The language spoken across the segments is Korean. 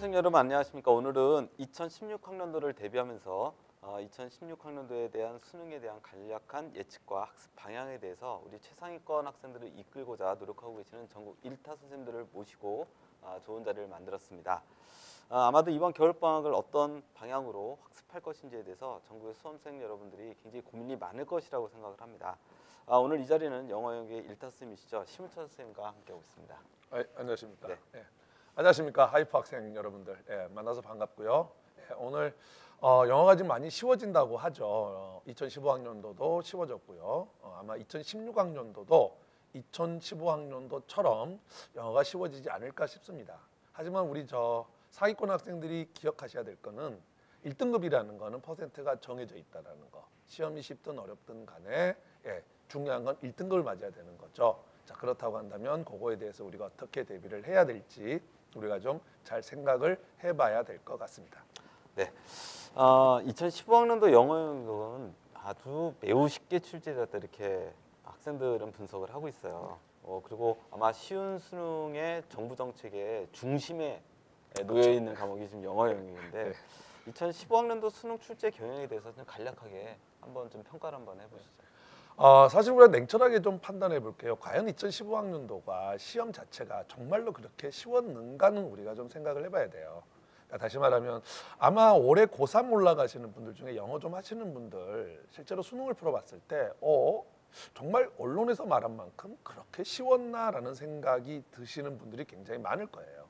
수험생 여러분 안녕하십니까. 오늘은 2016학년도를 대비하면서 2016학년도에 대한 수능에 대한 간략한 예측과 학습 방향에 대해서 우리 최상위권 학생들을 이끌고자 노력하고 계시는 전국 1타 선생님들을 모시고 좋은 자리를 만들었습니다. 아마도 이번 겨울방학을 어떤 방향으로 학습할 것인지에 대해서 전국의 수험생 여러분들이 굉장히 고민이 많을 것이라고 생각을 합니다. 오늘 이 자리는 영어 영역의 1타 선생님이시죠. 심우철 선생님과 함께하고 있습니다. 안녕하십니까. 네. 안녕하십니까. 하이퍼 학생 여러분들. 만나서 반갑고요. 오늘 영어가 좀 많이 쉬워진다고 하죠. 2015학년도도 쉬워졌고요. 아마 2016학년도도 2015학년도처럼 영어가 쉬워지지 않을까 싶습니다. 하지만 우리 상위권 학생들이 기억하셔야 될 거는 1등급이라는 거는 퍼센트가 정해져 있다는 거. 시험이 쉽든 어렵든 간에 중요한 건 1등급을 맞아야 되는 거죠. 자, 그렇다고 한다면 그거에 대해서 우리가 어떻게 대비를 해야 될지 우리가 좀 잘 생각을 해봐야 될 것 같습니다. 네, 2015학년도 영어 영역은 아주 매우 쉽게 출제됐다 이렇게 학생들은 분석을 하고 있어요. 그리고 아마 쉬운 수능의 정부 정책의 중심에 놓여 있는 과목이 지금 영어 영역인데 네. 2015학년도 수능 출제 경향에 대해서 좀 간략하게 한번 좀 평가를 한번 해보시죠. 사실 우리가 냉철하게 좀 판단해 볼게요. 과연 2015학년도가 시험 자체가 정말로 그렇게 쉬웠는가는 우리가 좀 생각을 해봐야 돼요. 그러니까 다시 말하면 아마 올해 고3 올라가시는 분들 중에 영어 좀 하시는 분들 실제로 수능을 풀어봤을 때 정말 언론에서 말한 만큼 그렇게 쉬웠나라는 생각이 드시는 분들이 굉장히 많을 거예요.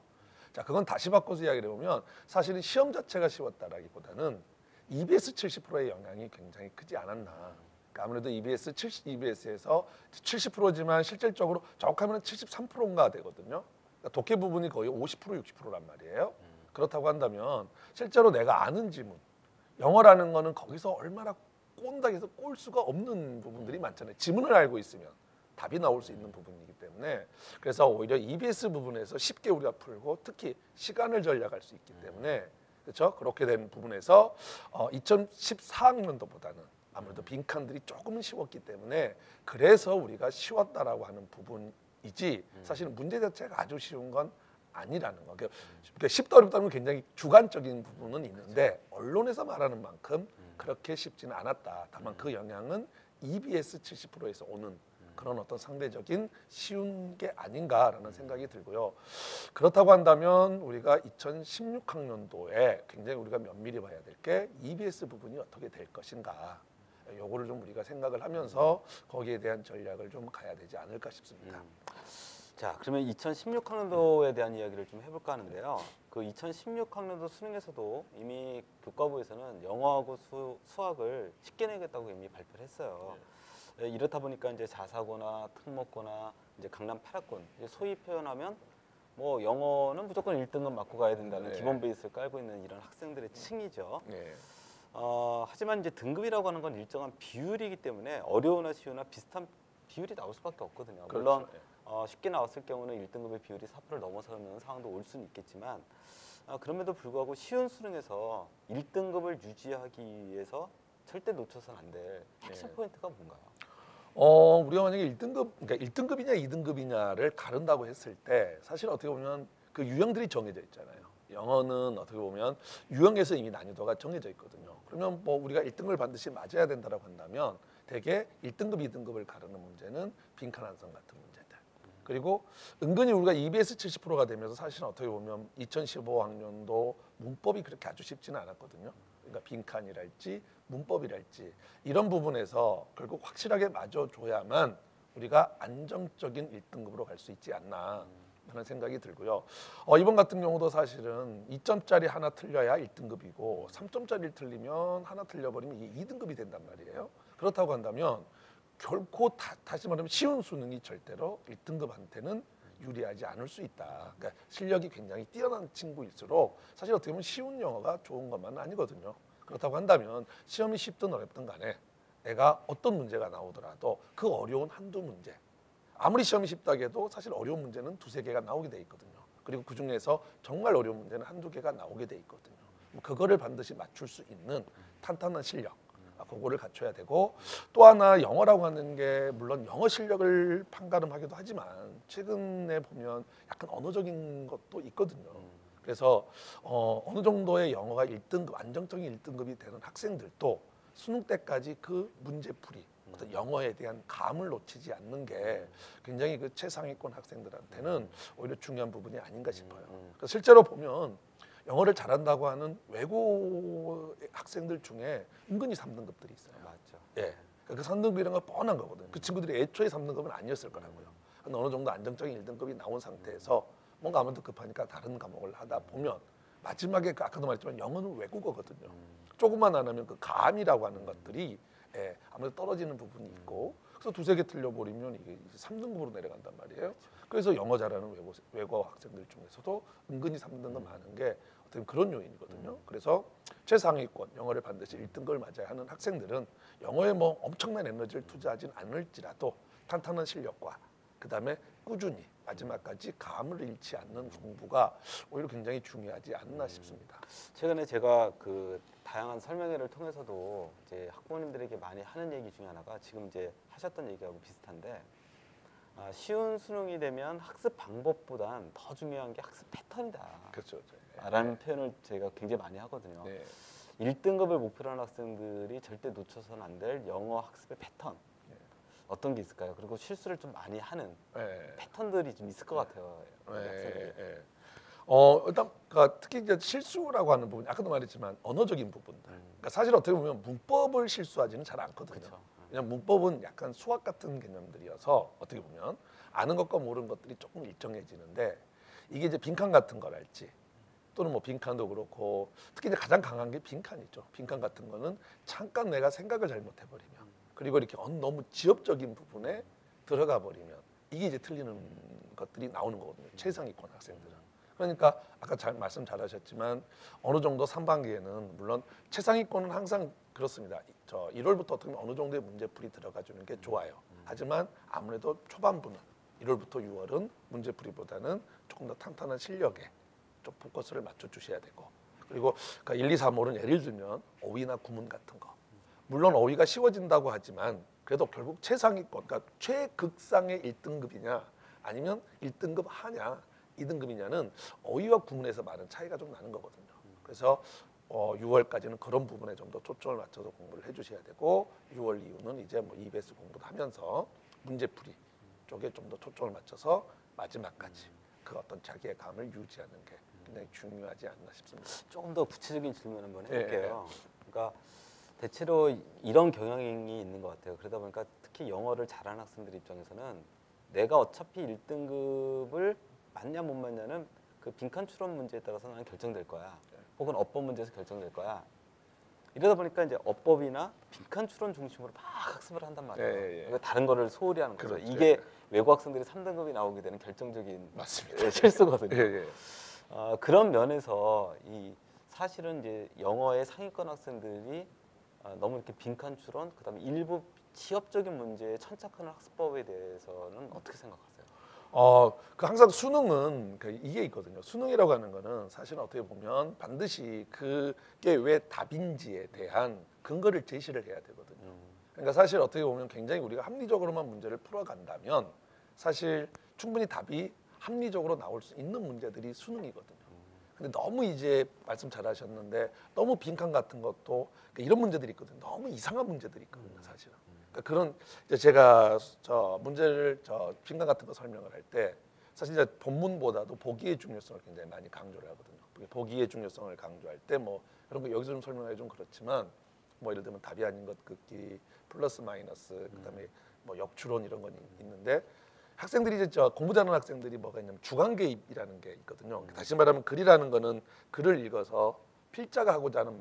자, 그건 다시 바꿔서 이야기를 해보면 사실은 시험 자체가 쉬웠다라기보다는 EBS 70%의 영향이 굉장히 크지 않았나. 그러니까 아무래도 EBS에서 70%지만 실질적으로 정확하면 73%인가 되거든요. 그러니까 독해 부분이 거의 50% 60%란 말이에요. 그렇다고 한다면 실제로 내가 아는 지문, 영어라는 거는 거기서 얼마나 꼰다고 해서 꼴 수가 없는 부분들이 많잖아요. 지문을 알고 있으면 답이 나올 수 있는 부분이기 때문에 그래서 오히려 EBS 부분에서 쉽게 우리가 풀고 특히 시간을 절약할 수 있기 때문에 그렇죠? 그렇게 된 부분에서 2014학년도보다는 아무래도 빈칸들이 조금은 쉬웠기 때문에 그래서 우리가 쉬웠다라고 하는 부분이지 사실은 문제 자체가 아주 쉬운 건 아니라는 거. 그러니까 쉽다 어렵다는 건 굉장히 주관적인 부분은 있는데 언론에서 말하는 만큼 그렇게 쉽지는 않았다. 다만 그 영향은 EBS 70%에서 오는 그런 어떤 상대적인 쉬운 게 아닌가라는 생각이 들고요. 그렇다고 한다면 우리가 2016학년도에 굉장히 우리가 면밀히 봐야 될 게 EBS 부분이 어떻게 될 것인가. 요거를 좀 우리가 생각을 하면서 거기에 대한 전략을 좀 가야 되지 않을까 싶습니다. 자, 그러면 2016학년도에 대한 이야기를 좀 해볼까 하는데요. 그 2016학년도 수능에서도 이미 교과부에서는 영어하고 수학을 쉽게 내겠다고 이미 발표를 했어요. 이렇다 보니까 이제 자사고나 특목고나 이제 강남 8학군 소위 표현하면 뭐 영어는 무조건 1등급 맞고 가야 된다는 기본 베이스를 깔고 있는 이런 학생들의 층이죠. 하지만 이제 등급이라고 하는 건 일정한 비율이기 때문에 어려우나 쉬우나 비슷한 비율이 나올 수밖에 없거든요. 물론 쉽게 나왔을 경우는 1등급의 비율이 4%를 넘어서는 상황도 올 수는 있겠지만 그럼에도 불구하고 쉬운 수능에서 1등급을 유지하기 위해서 절대 놓쳐서는 안 될 핵심 포인트가 뭔가요? 우리가 만약에 1등급, 그러니까 1등급이냐 2등급이냐를 가른다고 했을 때 사실 어떻게 보면 그 유형들이 정해져 있잖아요. 영어는 어떻게 보면 유형에서 이미 난이도가 정해져 있거든요. 그러면 뭐 우리가 1등급을 반드시 맞아야 된다고 한다면 대개 1등급, 2등급을 가르는 문제는 빈칸 한성 같은 문제들. 그리고 은근히 우리가 EBS 70%가 되면서 사실은 어떻게 보면 2015학년도 문법이 그렇게 아주 쉽지는 않았거든요. 그러니까 빈칸이랄지 문법이랄지 이런 부분에서 결국 확실하게 맞아줘야만 우리가 안정적인 1등급으로 갈 수 있지 않나 하는 생각이 들고요. 이번 같은 경우도 사실은 2점짜리 하나 틀려야 1등급이고 3점짜리를 틀리면 하나 틀려버리면 이게 2등급이 된단 말이에요. 그렇다고 한다면 결코 다시 말하면 쉬운 수능이 절대로 1등급한테는 유리하지 않을 수 있다. 그러니까 실력이 굉장히 뛰어난 친구일수록 사실 어떻게 보면 쉬운 영어가 좋은 것만은 아니거든요. 그렇다고 한다면 시험이 쉽든 어렵든 간에 내가 어떤 문제가 나오더라도 그 어려운 한두 문제 아무리 시험이 쉽다고 해도 사실 어려운 문제는 두세 개가 나오게 돼 있거든요. 그리고 그중에서 정말 어려운 문제는 한두 개가 나오게 돼 있거든요. 그거를 반드시 맞출 수 있는 탄탄한 실력 그거를 갖춰야 되고 또 하나 영어라고 하는 게 물론 영어 실력을 판가름하기도 하지만 최근에 보면 약간 언어적인 것도 있거든요. 그래서 어느 정도의 영어가 1등급 안정적인 1등급이 되는 학생들도 수능 때까지 그 문제풀이 어떤 영어에 대한 감을 놓치지 않는 게 굉장히 그 최상위권 학생들한테는 오히려 중요한 부분이 아닌가 싶어요. 그러니까 실제로 보면 영어를 잘한다고 하는 외고 학생들 중에 은근히 3등급들이 있어요. 맞죠. 예. 그러니까 그 3등급이라는 건 뻔한 거거든요. 그 친구들이 애초에 3등급은 아니었을 거라고요. 근데 어느 정도 안정적인 1등급이 나온 상태에서 뭔가 아무래도 급하니까 다른 과목을 하다 보면 마지막에 그 아까도 말했지만 영어는 외국어거든요. 조금만 안 하면 그 감이라고 하는 것들이 아무래도 떨어지는 부분이 있고 그래서 두세 개 틀려버리면 이게 3등급으로 내려간단 말이에요. 그래서 영어 잘하는 외고 학생들 중에서도 은근히 3등급 많은 게 어떤 그런 요인이거든요. 그래서 최상위권 영어를 반드시 1등급을 맞아야 하는 학생들은 영어에 뭐 엄청난 에너지를 투자하진 않을지라도 탄탄한 실력과 그다음에 꾸준히 마지막까지 감을 잃지 않는 공부가 오히려 굉장히 중요하지 않나 싶습니다. 최근에 제가 그 다양한 설명회를 통해서도 이제 학부모님들에게 많이 하는 얘기 중에 하나가 지금 이제 하셨던 얘기하고 비슷한데 쉬운 수능이 되면 학습 방법보단 더 중요한 게 학습 패턴이다. 그렇죠. 라는 표현을 제가 굉장히 많이 하거든요. 네. 1등급을 목표로 하는 학생들이 절대 놓쳐서는 안 될 영어 학습의 패턴. 어떤 게 있을까요? 그리고 실수를 좀 많이 하는 패턴들이 좀 있을 것 같아요. 학생들이. 일단 그러니까 특히 이제 실수라고 하는 부분, 아까도 말했지만 언어적인 부분들. 그러니까 사실 어떻게 보면 문법을 실수하지는 잘 않거든요. 그쵸. 그냥 문법은 약간 수학 같은 개념들이어서 어떻게 보면 아는 것과 모르는 것들이 조금 일정해지는데 이게 이제 빈칸 같은 거랄지 또는 뭐 빈칸도 그렇고 특히 이제 가장 강한 게 빈칸이죠. 빈칸 같은 거는 잠깐 내가 생각을 잘못해버리면 그리고 이렇게 너무 지엽적인 부분에 들어가 버리면 이게 이제 틀리는 것들이 나오는 거거든요. 최상위권 학생들은. 그러니까 아까 말씀 잘하셨지만 어느 정도 3반기에는 물론 최상위권은 항상 그렇습니다. 저 1월부터 어떻게 보면 어느 정도의 문제풀이 들어가 주는 게 좋아요. 하지만 아무래도 초반부는 1월부터 6월은 문제풀이보다는 조금 더 탄탄한 실력에 좀 포커스를 맞춰 주셔야 되고 그리고 그러니까 1, 2, 3월은 예를 들면 어휘나 구문 같은 거 물론 어휘가 쉬워진다고 하지만 그래도 결국 최상위권, 그러니까 최극상의 1등급이냐 아니면 1등급 하냐 2등급이냐는 어휘와 구문에서 많은 차이가 좀 나는 거거든요. 그래서 6월까지는 그런 부분에 좀 더 초점을 맞춰서 공부를 해주셔야 되고 6월 이후는 이제 뭐 EBS 공부도 하면서 문제풀이 쪽에 좀 더 초점을 맞춰서 마지막까지 그 어떤 자기의 감을 유지하는 게 굉장히 중요하지 않나 싶습니다. 조금 더 구체적인 질문 한번 해볼게요. 그러니까 대체로 이런 경향이 있는 것 같아요. 그러다 보니까 특히 영어를 잘하는 학생들 입장에서는 내가 어차피 1등급을 맞냐 못 맞냐는 그 빈칸 추론 문제에 따라서 나는 결정될 거야. 혹은 어법 문제에서 결정될 거야. 이러다 보니까 이제 어법이나 빈칸 추론 중심으로 막 학습을 한단 말이에요. 그러니까 다른 거를 소홀히 하는 거죠. 그렇죠. 이게 외고 학생들이 3등급이 나오게 되는 결정적인 맞습니다. 실수거든요. 그런 면에서 이 사실은 이제 영어의 상위권 학생들이 너무 이렇게 빈칸 추론, 그다음에 일부 취업적인 문제에 천착하는 학습법에 대해서는 어떻게 생각하세요? 그 항상 수능은 이게 있거든요. 수능이라고 하는 거는 사실 어떻게 보면 반드시 그게 왜 답인지에 대한 근거를 제시를 해야 되거든요. 그러니까 사실 어떻게 보면 굉장히 우리가 합리적으로만 문제를 풀어간다면 사실 충분히 답이 합리적으로 나올 수 있는 문제들이 수능이거든요. 근데 너무 이제 말씀 잘하셨는데 너무 빈칸 같은 것도 이런 문제들이 있거든요. 너무 이상한 문제들이 있거든요, 사실은. 그러니까 그런 이제 제가 저 문제를 빈칸 같은 거 설명을 할 때 사실 이제 본문보다도 보기의 중요성을 굉장히 많이 강조를 하거든요. 보기의 중요성을 강조할 때 뭐 그런 거 여기서 좀 설명하기 좀 그렇지만 뭐 예를 들면 답이 아닌 것 긋기 플러스 마이너스 그다음에 뭐 역추론 이런 건 있는데 학생들이 이제 공부 잘하는 학생들이 뭐가 있냐면 주관 개입이라는 게 있거든요. 다시 말하면 글이라는 거는 글을 읽어서 필자가 하고자 하는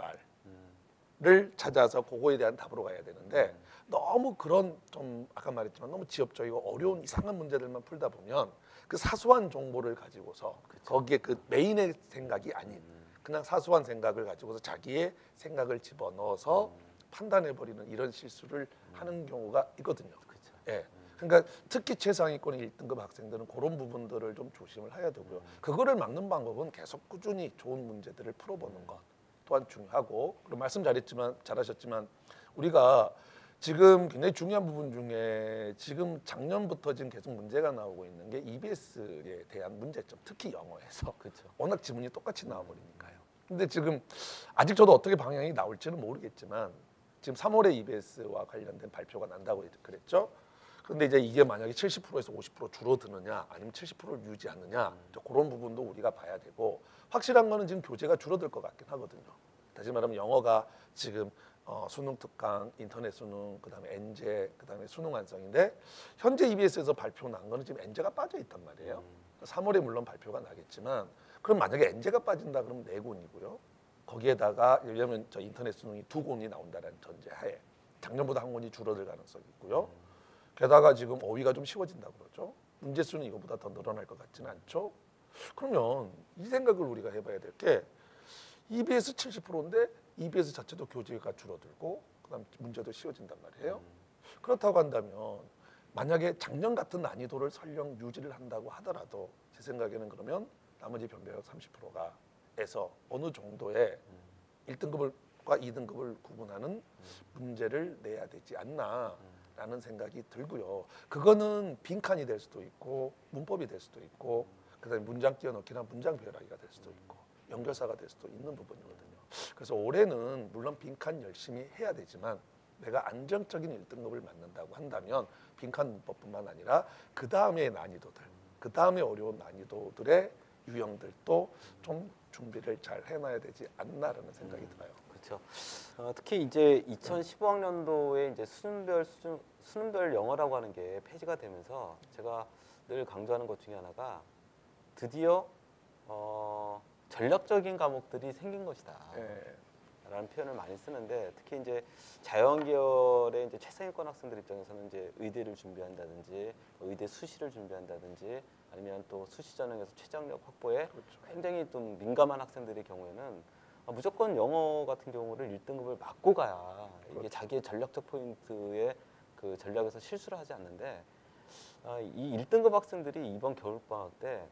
말을 찾아서 그거에 대한 답으로 가야 되는데 너무 그런 좀 아까 말했지만 너무 지엽적이고 어려운 이상한 문제들만 풀다 보면 그 사소한 정보를 가지고서 거기에 그 메인의 생각이 아닌 그냥 사소한 생각을 가지고서 자기의 생각을 집어넣어서 판단해버리는 이런 실수를 하는 경우가 있거든요. 예. 그러니까 특히 최상위권의 1등급 학생들은 그런 부분들을 좀 조심을 해야 되고요. 그거를 막는 방법은 계속 꾸준히 좋은 문제들을 풀어보는 것 또한 중요하고 그리고 말씀 잘하셨지만 우리가 지금 굉장히 중요한 부분 중에 지금 작년부터 지금 계속 문제가 나오고 있는 게 EBS에 대한 문제점, 특히 영어에서 그렇죠. 워낙 지문이 똑같이 나와버리니까요. 근데 지금 아직 저도 어떻게 방향이 나올지는 모르겠지만 지금 3월에 EBS와 관련된 발표가 난다고 그랬죠. 그런데 이제 이게 만약에 70%에서 50% 줄어드느냐 아니면 70%를 유지하느냐 그런 부분도 우리가 봐야 되고 확실한 거는 지금 교재가 줄어들 것 같긴 하거든요. 다시 말하면 영어가 지금 수능 특강, 인터넷 수능, 그다음에 엔제, 그다음에 수능 완성인데 현재 EBS에서 발표 난 거는 지금 엔제가 빠져 있단 말이에요. 3월에 물론 발표가 나겠지만 그럼 만약에 엔제가 빠진다 그러면 4권이고요. 거기에다가 왜냐하면 저 인터넷 수능이 2권이 나온다는 전제하에 작년보다 1권이 줄어들 가능성이 있고요. 게다가 지금 어휘가 좀 쉬워진다고 그러죠. 문제 수는 이거보다 더 늘어날 것 같지는 않죠. 그러면 이 생각을 우리가 해봐야 될 게 EBS 70%인데 EBS 자체도 교재가 줄어들고 그다음 문제도 쉬워진단 말이에요. 그렇다고 한다면 만약에 작년 같은 난이도를 설령 유지를 한다고 하더라도 제 생각에는 그러면 나머지 변별력 30%가 에서 어느 정도의 1등급과 2등급을 구분하는 문제를 내야 되지 않나라는 생각이 들고요. 그거는 빈칸이 될 수도 있고 문법이 될 수도 있고 그다음에 문장 끼워넣기나 문장 배열하기가 될 수도 있고 연결사가 될 수도 있는 부분이거든요. 그래서 올해는 물론 빈칸 열심히 해야 되지만 내가 안정적인 1등급을 맞는다고 한다면 빈칸 문법뿐만 아니라 그 다음의 난이도들, 그 다음에 어려운 난이도들의 유형들도 좀 준비를 잘 해놔야 되지 않나라는 생각이 들어요. 그렇죠. 특히 이제 2015학년도에 이제 수능별 영어라고 하는 게 폐지가 되면서 제가 늘 강조하는 것 중에 하나가 드디어 전략적인 과목들이 생긴 것이다. 라는 표현을 많이 쓰는데 특히 이제 자연 계열의 이제 최상위권 학생들 입장에서는 이제 의대를 준비한다든지 의대 수시를 준비한다든지 아니면 또 수시 전형에서 최저학력 확보에 굉장히 좀 민감한 학생들의 경우에는 무조건 영어 같은 경우를 1등급을 맞고 가야 이게 자기의 전략적 포인트의 그 전략에서 실수를 하지 않는데 이 1등급 학생들이 이번 겨울방학 때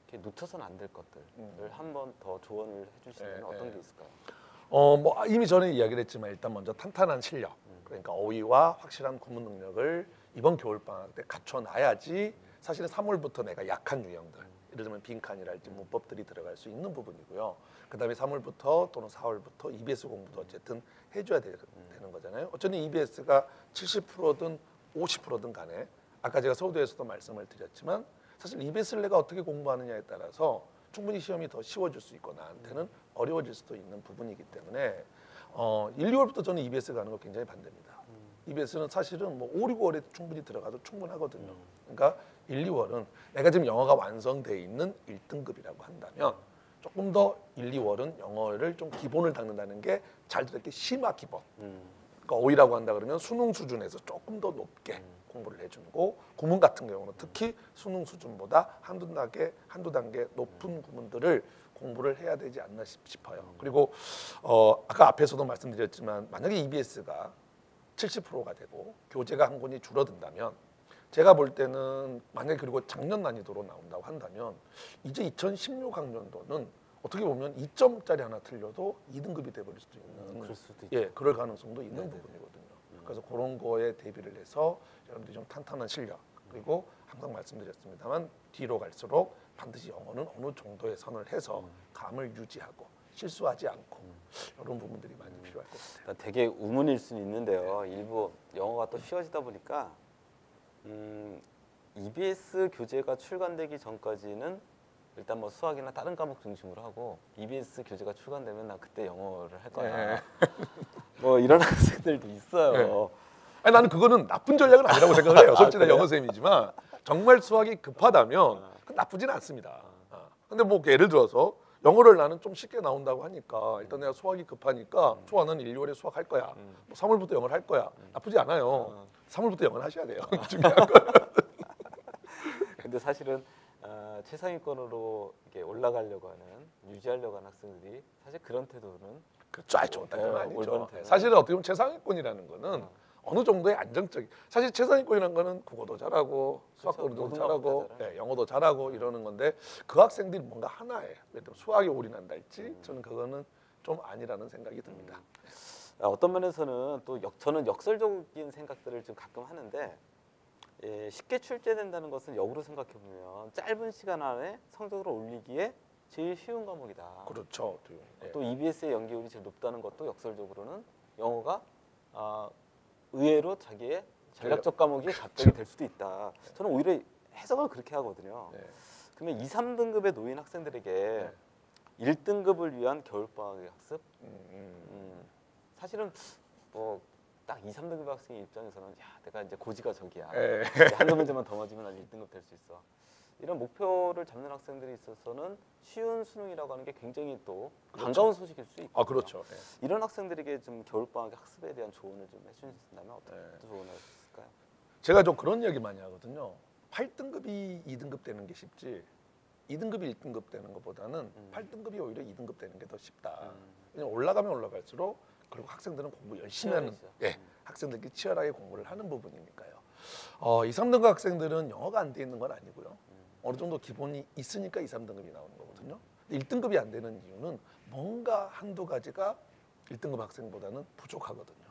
이렇게 놓쳐서는 안 될 것들을 한 번 더 조언을 해주시면 어떤 게 있을까요? 뭐 이미 전에 이야기를 했지만 일단 먼저 탄탄한 실력, 그러니까 어휘와 확실한 구문 능력을 이번 겨울방학 때 갖춰놔야지 사실은 3월부터 내가 약한 유형들, 예를 들면 빈칸이랄지 문법들이 들어갈 수 있는 부분이고요. 그다음에 3월부터 또는 4월부터 EBS 공부도 어쨌든 해줘야 되는 거잖아요. 어쩌면 EBS가 70%든 50%든 간에 아까 제가 서두에서도 말씀을 드렸지만 사실 EBS를 내가 어떻게 공부하느냐에 따라서 충분히 시험이 더 쉬워질 수 있고 나한테는 어려워질 수도 있는 부분이기 때문에 1, 2월부터 저는 EBS 가는 거 굉장히 반대입니다. EBS는 사실은 뭐 5, 6월에 충분히 들어가도 충분하거든요. 그러니까 1, 2월은 내가 지금 영어가 완성돼 있는 1등급이라고 한다면 조금 더 1, 2월은 영어를 좀 기본을 닦는다는 게 잘 들었게 심화 기본. 그러니까 어휘라고 한다 그러면 수능 수준에서 조금 더 높게 공부를 해주고 구문 같은 경우는 특히 수능 수준보다 한두 단계 높은 구문들을 공부를 해야 되지 않나 싶어요. 그리고 아까 앞에서도 말씀드렸지만 만약에 EBS가 70%가 되고 교재가 한 권이 줄어든다면 제가 볼 때는 만약에 그리고 작년 난이도로 나온다고 한다면 이제 2016학년도는 어떻게 보면 2점짜리 하나 틀려도 2등급이 돼버릴 수도 있는 그럴 수도 있죠. 그럴 가능성도 있는 부분이거든요. 그래서 그런 거에 대비를 해서 여러분들이 좀 탄탄한 실력 그리고 항상 말씀드렸습니다만 뒤로 갈수록 반드시 영어는 어느 정도의 선을 해서 감을 유지하고 실수하지 않고 이런 부분들이 많이 필요할 것 같아요. 되게 우문일 수는 있는데요. 일부 영어가 또 쉬워지다 보니까 EBS 교재가 출간되기 전까지는 일단 뭐 수학이나 다른 과목 중심으로 하고 EBS 교재가 출간되면 나 그때 영어를 할 거야. 뭐 이런 학생들도 있어요. 아니, 나는 그거는 나쁜 전략은 아니라고 생각을 해요. 솔직히 영어 쌤이지만 정말 수학이 급하다면 그건 나쁘진 않습니다. 근데 뭐 예를 들어서 영어를 나는 좀 쉽게 나온다고 하니까 일단 내가 수학이 급하니까 좋아 나는 1, 2월에 수학 할 거야. 뭐 3월부터 영어를 할 거야. 나쁘지 않아요. 3월부터 영어를 하셔야 돼요. 중요한 건. 근데 사실은 최상위권으로 이렇게 올라가려고 하는 유지하려고 하는 학생들이 사실 그런 태도는 그렇죠. 좋은 태도는 아니죠. 올바른 태도. 사실은 어떻게 보면 최상위권이라는 거는 어느 정도의 안정적인 사실 최상위권이라는 거는 국어도 잘하고 수학도 모든 잘하고 과목 다 영어도 잘하고 이러는 건데 그 학생들이 뭔가 하나에 예를 들어 수학에 올인한다 할지 저는 그거는 좀 아니라는 생각이 듭니다. 어떤 면에서는 또 저는 역설적인 생각들을 좀 가끔 하는데 쉽게 출제된다는 것은 역으로 생각해 보면 짧은 시간 안에 성적을 올리기에 제일 쉬운 과목이다. 그렇죠. 예. 또 EBS의 연계율이 제일 높다는 것도 역설적으로는 영어가 의외로 자기의 전략적 과목이 갑자기 될 수도 있다. 저는 오히려 해석을 그렇게 하거든요. 네. 그러면 2, 3등급에 놓인 학생들에게 네. 1등급을 위한 겨울방학의 학습? 사실은 뭐 딱 2, 3등급 학생의 입장에서는 야, 내가 이제 고지가 저기야. 예. 한두 문제만 더 맞으면 난 1등급 될 수 있어. 이런 목표를 잡는 학생들이 있어서는 쉬운 수능이라고 하는 게 굉장히 또 그렇죠. 반가운 소식일 수 있고. 아 그렇죠. 예. 이런 학생들에게 좀 겨울방학 학습에 대한 조언을 좀 해주신다면 어떤 네. 조언을 해주실까요? 제가 좀 그런 이야기 많이 하거든요. 8등급이 2등급 되는 게 쉽지 2등급이 1등급 되는 것보다는 8등급이 오히려 2등급 되는 게 더 쉽다. 왜냐면 올라가면 올라갈수록 그리고 학생들은 공부 열심히 하는 학생들끼리 치열하게 공부를 하는 부분이니까요. 2, 3등급 학생들은 영어가 안 돼 있는 건 아니고요. 어느 정도 기본이 있으니까 2, 3등급이 나오는 거거든요. 1등급이 안 되는 이유는 뭔가 한두 가지가 1등급 학생보다는 부족하거든요.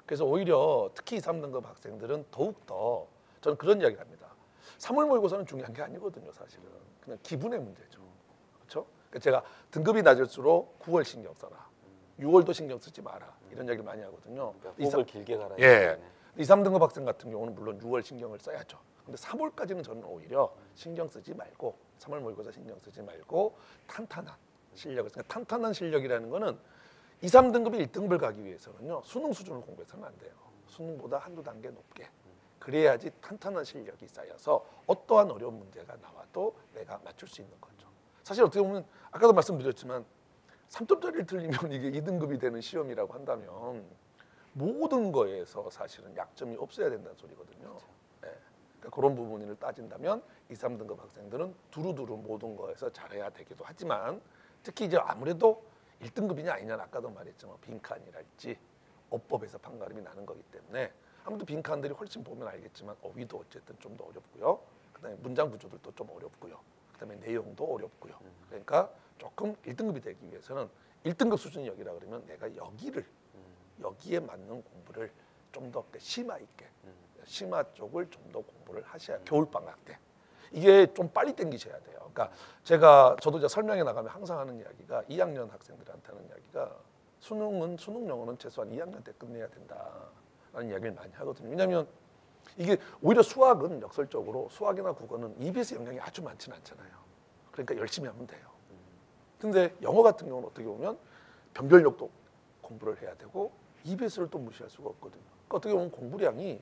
그래서 오히려 특히 2, 3등급 학생들은 더욱더 저는 그런 이야기를 합니다. 3월 모의고사는 중요한 게 아니거든요. 사실은 그냥 기분의 문제죠. 그렇죠? 그러니까 제가 등급이 낮을수록 9월 신경 써라. 6월도 신경 쓰지 마라. 이런 이야기를 많이 하거든요. 그러니까 호흡을 길게 가라. 예. 2, 3등급 학생 같은 경우는 물론 6월 신경을 써야죠. 근데 3월까지는 저는 오히려 신경 쓰지 말고 3월 모의고사 신경 쓰지 말고 탄탄한 실력을 그러니까 탄탄한 실력이라는 거는 2, 3등급이 1등급을 가기 위해서는요. 수능 수준을 공부해서는 안 돼요. 수능보다 한두 단계 높게. 그래야지 탄탄한 실력이 쌓여서 어떠한 어려운 문제가 나와도 내가 맞출 수 있는 거죠. 사실 어떻게 보면 아까도 말씀드렸지만 3점짜리를 틀리면 이게 2등급이 되는 시험이라고 한다면 모든 거에서 사실은 약점이 없어야 된다는 소리거든요. 네. 그러니까 그런 부분을 따진다면 2, 3등급 학생들은 두루두루 모든 거에서 잘해야 되기도 하지만 특히 이제 아무래도 1등급이냐 아니냐는 아까도 말했지만 빈칸이랄지 어법에서 판가름이 나는 거기 때문에 아무래도 빈칸들이 훨씬 보면 알겠지만 어휘도 어쨌든 좀 더 어렵고요. 그다음에 문장 구조들도 좀 어렵고요. 그다음에 내용도 어렵고요. 그러니까 조금 1등급이 되기 위해서는 1등급 수준이 여기라 그러면 내가 여기에 맞는 공부를 좀 더 심화 있게 심화 쪽을 좀 더 공부를 하셔야 겨울 방학 때 이게 좀 빨리 땡기셔야 돼요. 그러니까 저도 이제 설명회 나가면 항상 하는 이야기가 2학년 학생들한테 하는 이야기가 수능 영어는 최소한 2학년 때 끝내야 된다라는 이야기를 많이 하거든요. 왜냐하면 이게 오히려 수학은 역설적으로 수학이나 국어는 EBS 영향이 아주 많지는 않잖아요. 그러니까 열심히 하면 돼요. 근데 영어 같은 경우는 어떻게 보면 변별력도 공부를 해야 되고 EBS를 또 무시할 수가 없거든요. 그러니까 어떻게 보면 공부량이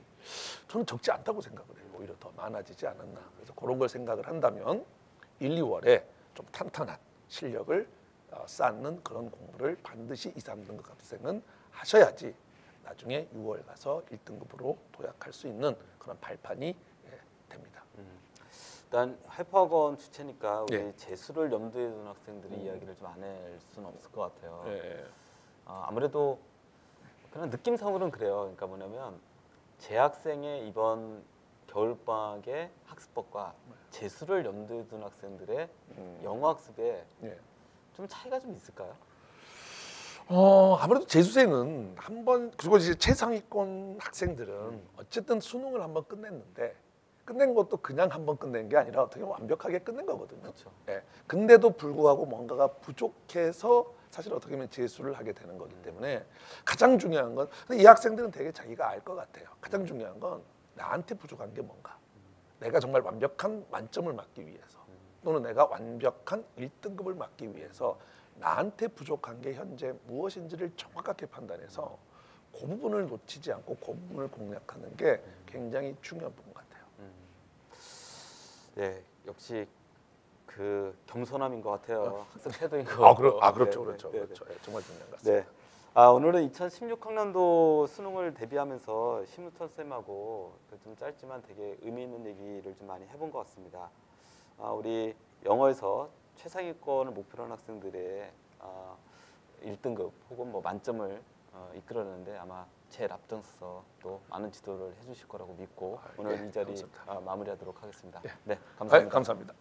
저는 적지 않다고 생각을 해요. 오히려 더 많아지지 않았나. 그래서 그런 걸 생각을 한다면 1, 2월에 좀 탄탄한 실력을 쌓는 그런 공부를 반드시 2, 3등급 학생은 하셔야지 나중에 6월 가서 1등급으로 도약할 수 있는 그런 발판이 됩니다. 일단 해퍼학원 주체니까 우리 예. 재수를 염두에 두는 학생들이 이야기를 좀 안 할 수는 없을 것 같아요. 예. 아무래도 그냥 느낌상으로는 그래요. 그러니까 뭐냐면 재학생의 이번 겨울방학의 학습법과 재수를 염두에 둔 학생들의 영어 학습에 예. 좀 차이가 좀 있을까요? 아무래도 재수생은 한번 그리고 이제 최상위권 학생들은 어쨌든 수능을 한번 끝냈는데 끝낸 것도 그냥 한번 끝낸 게 아니라 어떻게 보면 완벽하게 끝낸 거거든요. 그렇죠. 예. 근데도 불구하고 뭔가가 부족해서 사실 어떻게 보면 재수를 하게 되는 거기 때문에 가장 중요한 건 이 학생들은 되게 자기가 알 것 같아요. 가장 중요한 건 나한테 부족한 게 뭔가. 내가 정말 완벽한 만점을 맞기 위해서 또는 내가 완벽한 1등급을 맞기 위해서 나한테 부족한 게 현재 무엇인지를 정확하게 판단해서 그 부분을 놓치지 않고 그 부분을 공략하는 게 굉장히 중요한 부분 같아요. 네, 역시 그 겸손함인 것 같아요. 학습 태도인 것 같고. 그렇죠. 네, 네, 그렇죠. 예, 정말 중요한 것 같습니다. 네. 오늘은 2016학년도 수능을 대비하면서 심우턴 쌤하고 좀 짧지만 되게 의미 있는 얘기를 좀 많이 해본 것 같습니다. 우리 영어에서 최상위권을 목표로 하는 학생들의 1등급 혹은 뭐 만점을 이끌어내는데 아마 제일 앞장서서 또 많은 지도를 해주실 거라고 믿고 오늘 이 자리 감사합니다. 마무리하도록 하겠습니다. 예. 네, 감사합니다. 감사합니다.